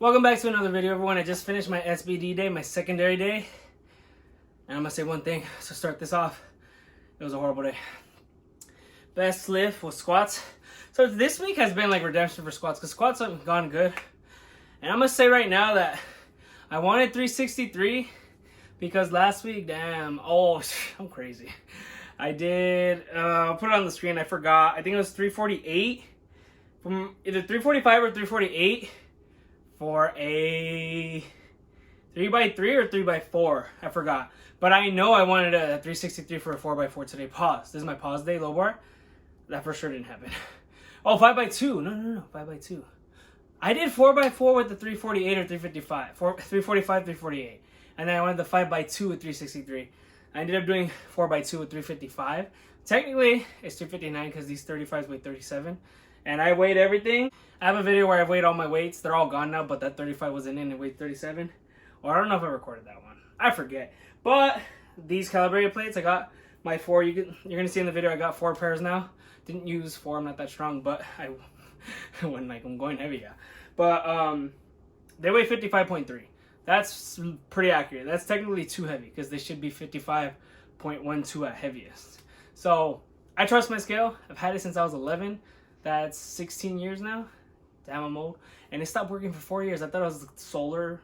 Welcome back to another video, everyone. I just finished my SBD day, my secondary day. And I'm going to say one thing to start this off. It was a horrible day. Best lift was squats. So this week has been like redemption for squats because squats have gone good. And I'm going to say right now that I wanted 363 because last week, damn, I'm crazy. I did, I'll put it on the screen, I forgot. I think it was 348. From either 345 or 348 for a 3x3 or 3x4. I forgot. But I know I wanted a 363 for a 4x4 today. Pause. This is my pause day, low bar. That for sure didn't happen. Oh, 5x2. No. 5x2. I did 4x4 with the 348 or 355. 345, 348. And then I wanted the 5x2 with 363. I ended up doing 4x2 with 355. Technically, it's 359 because these 35s weigh 37. And I weighed everything. I have a video where I weighed all my weights. They're all gone now, but that 35 wasn't in. It weighed 37. Or I don't know if I recorded that one. I forget. But these calibrated plates, I got my 4. You're going to see in the video, I got 4 pairs now. Didn't use 4. I'm not that strong, but I went like I'm going heavy, yeah. But they weigh 55.3. That's pretty accurate. That's technically too heavy because they should be 55.12 at heaviest. So I trust my scale. I've had it since I was 11. That's 16 years now. Damn, I'm old. And it stopped working for 4 years. I thought it was solar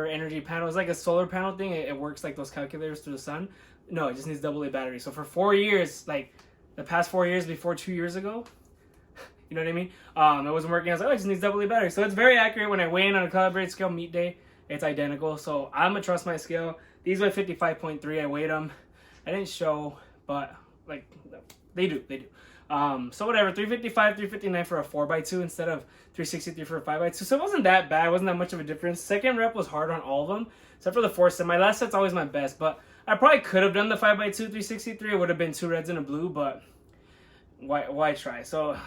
energy panel. It's like a solar panel thing. It works like those calculators through the sun. No, it just needs AA battery. So for 4 years, like the past 4 years before 2 years ago, you know what I mean? It wasn't working. I was like, oh, it just needs AA battery. So it's very accurate. When I weigh in on a calibrated scale meet day, it's identical. So I'm going to trust my scale. These weigh 55.3. I weighed them. I didn't show, but like they do. So whatever, 355, 359 for a 4x2 instead of 363 for a 5x2. So it wasn't that bad. It wasn't that much of a difference. Second rep was hard on all of them, except for the 4 set. My last set's always my best, but I probably could have done the 5x2, 363. It would have been 2 reds and a blue, but why try? So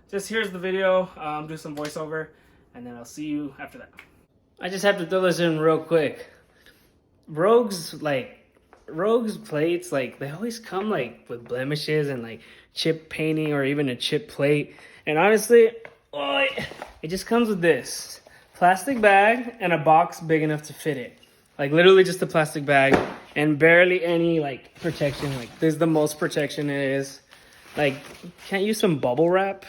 just here's the video. Do some voiceover, and then I'll see you after that. I just have to throw this in real quick. Rogue's plates, like they always come like with blemishes and like chip painting or even a chip plate. And honestly, it just comes with this plastic bag and a box big enough to fit it. Like literally just a plastic bag and barely any like protection. Like this is the most protection it is. Like can't use some bubble wrap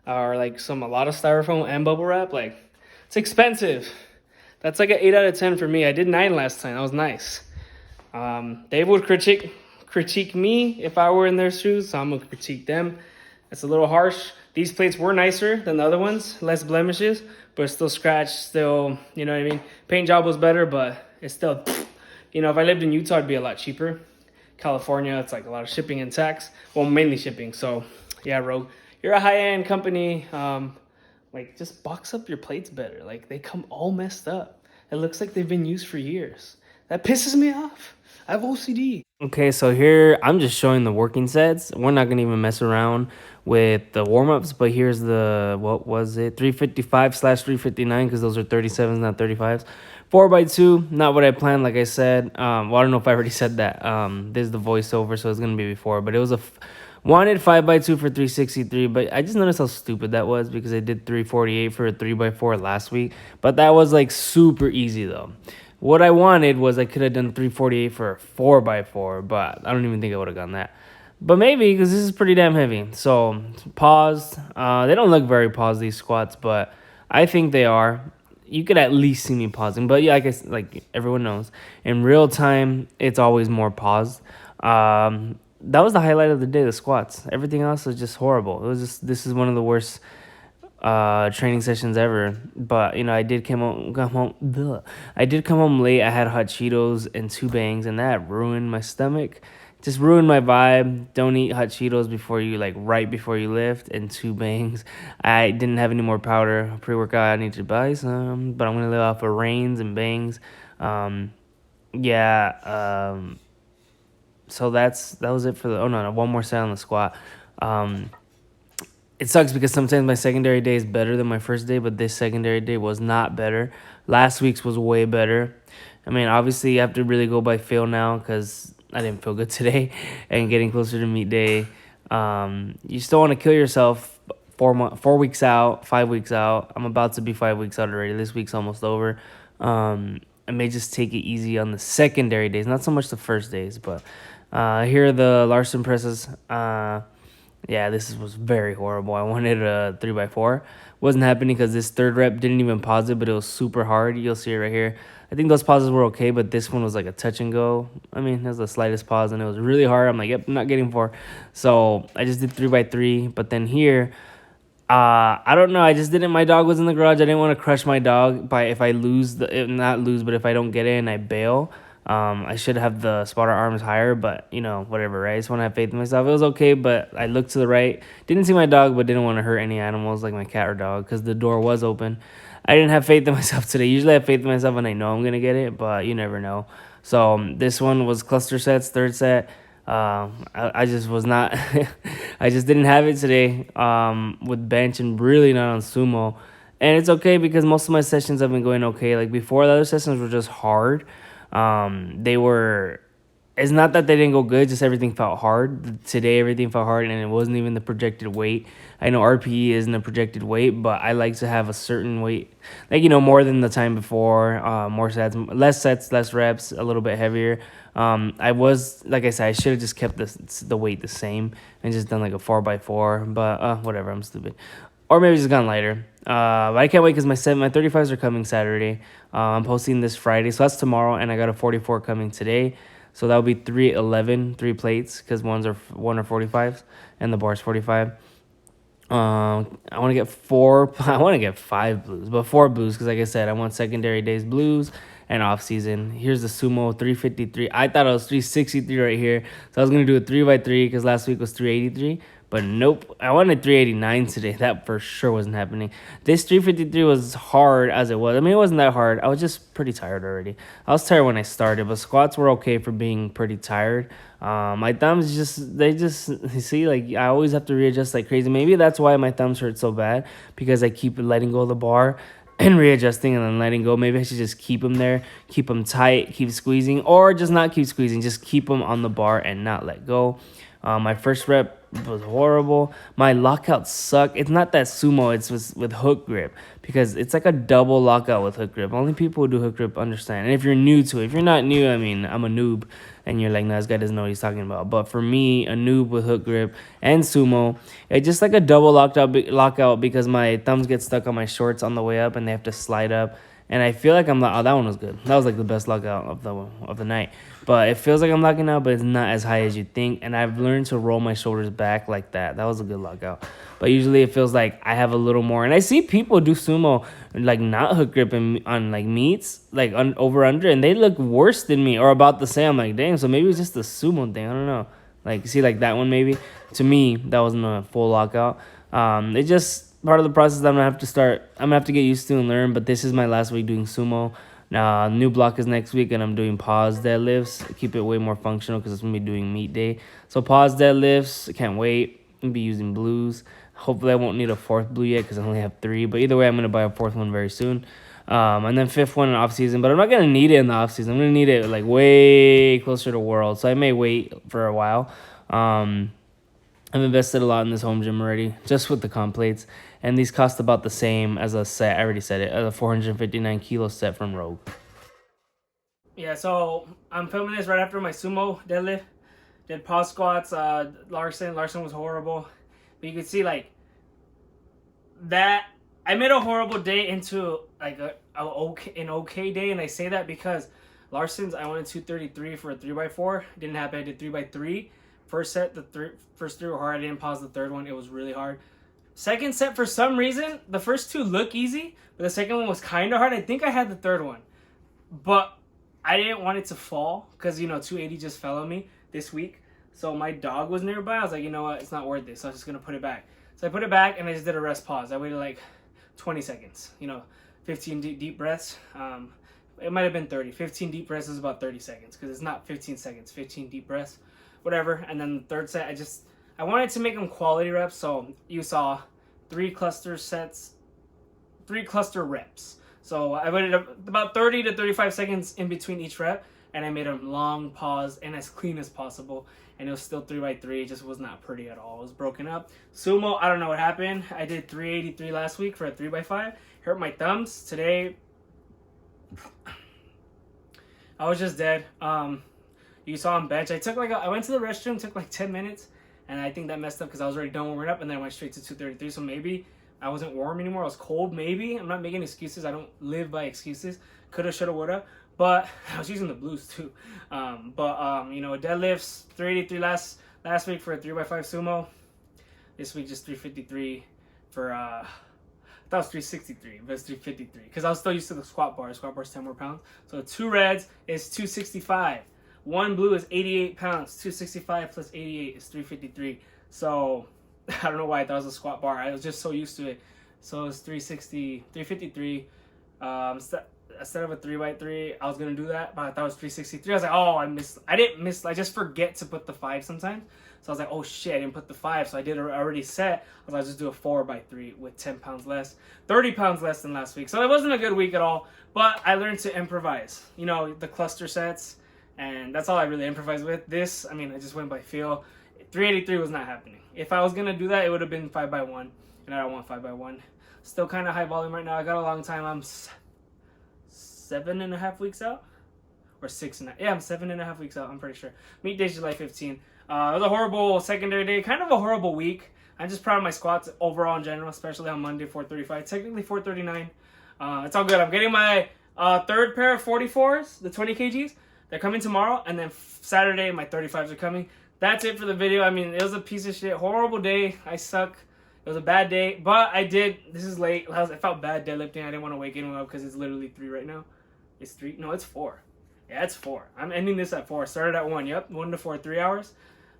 or like a lot of styrofoam and bubble wrap. Like it's expensive. That's like an 8 out of 10 for me. I did 9 last time. That was nice. They would critique me if I were in their shoes, so I'm gonna critique them. It's a little harsh. These plates were nicer than the other ones, less blemishes, but still scratched, still, you know what I mean? Paint job was better, but it's still, you know, if I lived in Utah, it'd be a lot cheaper. California, it's like a lot of shipping and tax. Well, mainly shipping, so yeah, Rogue. You're a high-end company, like just box up your plates better. Like they come all messed up. It looks like they've been used for years. That pisses me off. I have OCD. Okay, so here I'm just showing the working sets. We're not gonna even mess around with the warm-ups, but here's the, what was it, 355/359, because those are 37s, not 35s. 4x2, not what I planned, like I said. Well, I don't know if I already said that. This is the voiceover, so it's gonna be before, but it was wanted 5x2 for 363, but I just noticed how stupid that was because I did 348 for a 3x4 last week, but that was like super easy though. What I wanted was I could have done 348 for a 4x4, but I don't even think I would have gotten that. But maybe, because this is pretty damn heavy. So, paused. They don't look very paused, these squats, but I think they are. You could at least see me pausing. But yeah, I guess like everyone knows, in real time, it's always more paused. That was the highlight of the day, the squats. Everything else was just horrible. It was just, this is one of the worst training sessions ever. But you know, I did come home late. I had hot Cheetos and 2 bangs, and that ruined my stomach, just ruined my vibe. Don't eat hot Cheetos before you, like right before you lift, and 2 bangs. I didn't have any more powder pre-workout. I need to buy some, but I'm gonna live off of Reigns and bangs. So that was it for the, one more set on the squat. It sucks because sometimes my secondary day is better than my first day, but this secondary day was not better. Last week's was way better. I mean, obviously, you have to really go by feel now because I didn't feel good today. And getting closer to meet day, you still want to kill yourself 4 weeks out, 5 weeks out. I'm about to be 5 weeks out already. This week's almost over. I may just take it easy on the secondary days, not so much the first days, but here are the Larson presses. Yeah, this was very horrible. I wanted a 3x4. Wasn't happening because this third rep didn't even pause it, but it was super hard. You'll see it right here. I think those pauses were okay, but this one was like a touch and go. I mean, it was the slightest pause, and it was really hard. I'm like, yep, I'm not getting 4. So I just did 3x3. But then here, I don't know. I just didn't. My dog was in the garage. I didn't want to crush my dog by if I lose not lose, but if I don't get in, I bail. I should have the spotter arms higher, but whatever, right? I just want to have faith in myself. It was okay, but I looked to the right, didn't see my dog, but didn't want to hurt any animals like my cat or dog because the door was open. I didn't have faith in myself today. Usually I have faith in myself when I know I'm gonna get it, but you never know. So this one was cluster sets, third set. I just was not. I just didn't have it today with bench and really not on sumo, and it's okay because most of my sessions have been going okay. Like before, the other sessions were just hard. They were. It's not that they didn't go good, just everything felt hard. Today, everything felt hard, and it wasn't even the projected weight. I know RPE isn't a projected weight, but I like to have a certain weight, like more than the time before. More sets, less reps, a little bit heavier. I was, like I said, I should have just kept the weight the same and just done like a 4x4, but whatever, I'm stupid. Or maybe just gone lighter. But I can't wait because my 35s are coming Saturday. I'm posting this Friday, so that's tomorrow, and I got a 44 coming today. So that'll be 3 plates because one are 45s and the bar's 45. I want to get 4. I want to get 5 blues, but 4 blues because, like I said, I want secondary days blues and off season. Here's the sumo 353. I thought it was 363 right here, so I was gonna do a 3x3 because last week was 383. But nope, I wanted 389 today. That for sure wasn't happening. This 353 was hard as it was. I mean, it wasn't that hard. I was just pretty tired already. I was tired when I started, but squats were okay for being pretty tired. My thumbs you see, like I always have to readjust like crazy. Maybe that's why my thumbs hurt so bad because I keep letting go of the bar and readjusting and then letting go. Maybe I should just keep them there, keep them tight, keep squeezing, or just not keep squeezing. Just keep them on the bar and not let go. My first rep was horrible. My lockouts suck. It's not that sumo, it's with hook grip because it's like a double lockout with hook grip. Only people who do hook grip understand. And if you're new to it, if you're not new, I mean, I'm a noob and you're like, no, this guy doesn't know what he's talking about. But for me, a noob with hook grip and sumo, it's just like a double lockout because my thumbs get stuck on my shorts on the way up and they have to slide up. And I feel like I'm like, oh, that one was good. That was like the best lockout of the night. But it feels like I'm locking out, but it's not as high as you think. And I've learned to roll my shoulders back like that. That was a good lockout. But usually it feels like I have a little more. And I see people do sumo, like not hook grip on like meets, like over under, and they look worse than me or about the same. I'm like, dang, so maybe it's just the sumo thing. I don't know. Like, see, like that one maybe. To me, that wasn't a full lockout. It just part of the process that I'm gonna have to get used to and learn. But this is my last week doing sumo. Now new block is next week, and I'm doing pause deadlifts. Keep it way more functional because it's gonna be doing meet day. So pause deadlifts. I can't wait. I'm gonna be using blues. Hopefully I won't need a 4th blue yet because I only have 3. But either way, I'm gonna buy a 4th one very soon. And then 5th one in off season. But I'm not gonna need it in the off season. I'm gonna need it like way closer to World. So I may wait for a while. I've invested a lot in this home gym already, just with the comp plates. And these cost about the same as a set. I already said it, a 459 kilo set from Rogue. Yeah, so I'm filming this right after my sumo deadlift. Did pause squats. Larson was horrible. But you can see like that. I made a horrible day into like an okay day. And I say that because Larson's, I wanted 233 for a 3x4. Didn't happen. I did 3x3. First set, first 3 were hard. I didn't pause the third one. It was really hard. Second set, for some reason, the first 2 look easy, but the second one was kind of hard. I think I had the third one. But I didn't want it to fall because, 280 just fell on me this week. So my dog was nearby. I was like, you know what? It's not worth it. So I was just going to put it back. So I put it back and I just did a rest pause. I waited like 20 seconds, 15 deep breaths. It might have been 30. 15 deep breaths is about 30 seconds and it's not 15 seconds, 15 deep breaths, whatever. And then the third set, I wanted to make them quality reps, so you saw 3 cluster reps. So I waited about 30 to 35 seconds in between each rep, and I made them long pause and as clean as possible. and it was still 3x3. It just was not pretty at all. It was broken up. Sumo, I don't know what happened. I did 383 last week for a 3x5. Hurt my thumbs. Today, I was just dead. You saw on bench. I went to the restroom, took like 10 minutes, and I think that messed up because I was already done warming up, and then I went straight to 233. So maybe I wasn't warm anymore. I was cold. Maybe I'm not making excuses. I don't live by excuses. Coulda, shoulda, woulda. But I was using the blues too. You know, deadlifts 383 last week for a 3x5 sumo. This week just 353 for I thought it was 363, but it's 353 because I was still used to the squat bar. Squat bar is 10 more pounds. So 2 reds is 265. 1 blue is 88 pounds. 265 plus 88 is 353. So I don't know why I thought it was a squat bar. I was just so used to it. So it's 353. Instead of a 3x3, I was gonna do that, but I thought it was 363. I was like, oh, I didn't miss. I just forget to put the 5 sometimes. So I was like, oh shit, I didn't put the 5. So I did already set. I was like, I'll just do a 4x3 with 10 pounds less, 30 pounds less than last week. So it wasn't a good week at all. But I learned to improvise. You know, the cluster sets, and that's all I really improvise with. This, I mean, I just went by feel. 383 was not happening. If I was gonna do that, it would have been 5x1, and I don't want 5x1. Still kind of high volume right now. I got a long time. I'm 7.5 weeks out, or 6.5. Yeah, I'm 7.5 weeks out. I'm pretty sure. Meet day's July 15. It was a horrible secondary day. Kind of a horrible week. I'm just proud of my squats overall in general, especially on Monday, 435. Technically 439. It's all good. I'm getting my third pair of 44s, the 20 kgs. They're coming tomorrow, and then Saturday my 35s are coming. That's it for the video. I mean, it was a piece of shit. Horrible day. I suck. It was a bad day, but I did. This is late. I felt bad deadlifting. I didn't want to wake anyone up because it's literally 3 right now. It's 3. No, it's 4. Yeah, it's 4. I'm ending this at 4. Started at 1. Yep, 1 to 4, 3 hours.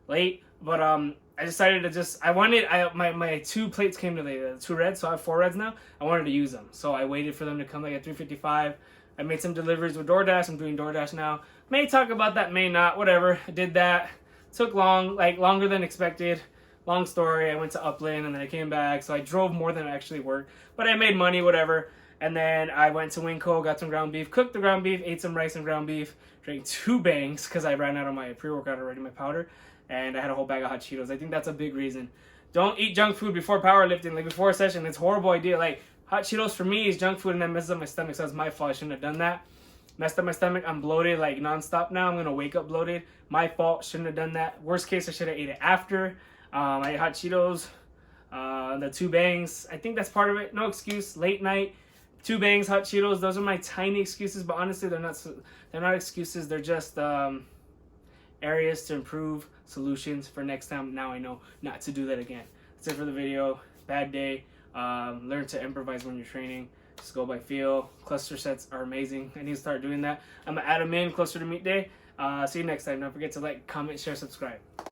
Late, but I decided to just. My 2 plates came to the 2 reds, so I have 4 reds now. I wanted to use them, so I waited for them to come like at 3:55. I made some deliveries with DoorDash. I'm doing DoorDash now. May talk about that, may not. Whatever. I did that. Took longer than expected. Long story. I went to Upland and then I came back, so I drove more than I actually worked. But I made money, whatever. And then I went to Winco, got some ground beef, cooked the ground beef, ate some rice and ground beef, drank 2 bangs because I ran out of my pre-workout already, my powder, and I had a whole bag of hot Cheetos. I think that's a big reason. Don't eat junk food before powerlifting, like before a session. It's a horrible idea. Like hot Cheetos for me is junk food and that messes up my stomach, so that's my fault. I shouldn't have done that. Messed up my stomach. I'm bloated like nonstop now. I'm gonna wake up bloated. My fault. Shouldn't have done that. Worst case, I should have ate it after. I ate hot Cheetos. The 2 bangs. I think that's part of it. No excuse. Late night. 2 bangs, hot Cheetos. Those are my tiny excuses, but honestly, they're not excuses. They're just areas to improve, solutions for next time. Now I know not to do that again. That's it for the video. Bad day. Learn to improvise when you're training. Just go by feel. Cluster sets are amazing. I need to start doing that. I'm gonna add them in closer to meet day. See you next time. Don't forget to like, comment, share, subscribe.